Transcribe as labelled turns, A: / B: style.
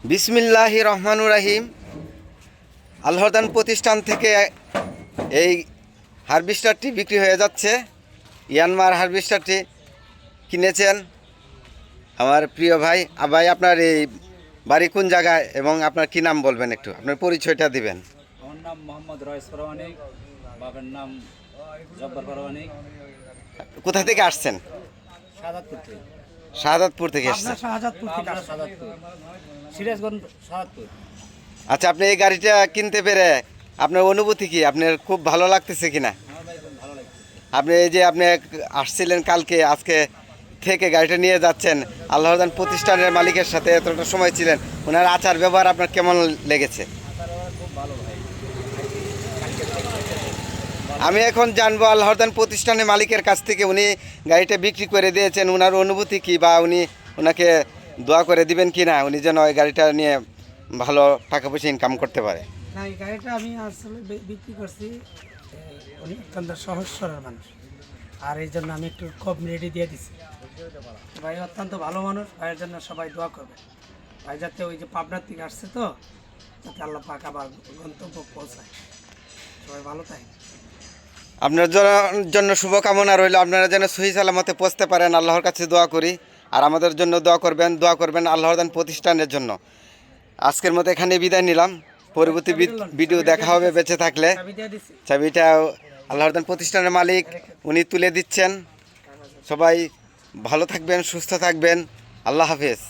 A: বিসমিল্লাহির রহমানুর রাহিম। আল্লাহর দান প্রতিষ্ঠান থেকে এই হারভেস্টারটি বিক্রি হয়ে যাচ্ছে। ইয়ানমার হারভেস্টারটি কিনেছেন আমার প্রিয় ভাই। ভাই, আপনার এই বাড়ি কোন জায়গায় এবং আপনার কি নাম বলবেন, একটু আপনার পরিচয়টা দিবেন।
B: আমার নাম মোহাম্মদ রয়েস পরমানিক, বাবার নাম জব্বার পরমানিক।
A: কোথা থেকে আসছেন?
B: শাহাদাতপুর থেকে।
A: শাহাদাতপুর থেকে এসছেন।
B: শাহাদাতপুর, সিরাজগঞ্জ, শাহাদাতপুর।
A: আচ্ছা, আপনি এই গাড়িটা কিনতে পেরে আপনার অনুভূতি কি? আপনার খুব ভালো লাগতেছে কিনা?
B: আমার ভাই খুব ভালো লাগছে।
A: আপনি এই যে আপনি আসছিলেন কালকে, আজকে থেকে গাড়িটা নিয়ে যাচ্ছেন, আল্লাহর দান প্রতিষ্ঠানের মালিকের সাথে এতটা সময় ছিলেন, ওনার আচার ব্যবহার আপনার কেমন লেগেছে?
B: খুব ভালো ভাই।
A: আমি এখন জানবো আল্লাহর দান প্রতিষ্ঠানের মালিকের কাছ থেকে, উনি গাড়িটা বিক্রি করে দিয়েছেন, ওনার অনুভূতি কি, বা ওনাকে দোয়া করে দিবেন কি না, উনি যেন ওই গাড়িটা নিয়ে ভালো টাকা পয়সা ইনকাম করতে পারে।
C: না, এই গাড়িটা আমি আসলে বিক্রি করছি। উনি অত্যন্ত সহজ সরল মানুষ, আর এই জন্য আমি একটু কম রেডি দিয়ে দিচ্ছি। ভাই অত্যন্ত ভালো মানুষ, ভাইয়ের জন্য সবাই দোয়া করবে। ভাই যাতে ওই যে পাবনার থেকে আসছে, তো যাতে আল্লাহ পাক আবার গন্তব্য পৌঁছায়। সবাই ভালো থাকে।
A: আপনার জন্য শুভকামনা রইল, আপনারা যেন সহি সালামতে পৌঁছতে পারেন, আল্লাহর কাছে দোয়া করি। আর আমাদের জন্য দোয়া করবেন আল্লাহর দান প্রতিষ্ঠানের জন্য। আজকের মতো এখানে বিদায় নিলাম। পরবর্তী ভিডিও দেখা হবে বেঁচে থাকলে।
C: চাবি দিয়ে দিচ্ছি।
A: চাবিটা আল্লাহর দান প্রতিষ্ঠানের মালিক উনি তুলে দিচ্ছেন। সবাই ভালো থাকবেন, সুস্থ থাকবেন। আল্লাহ হাফেজ।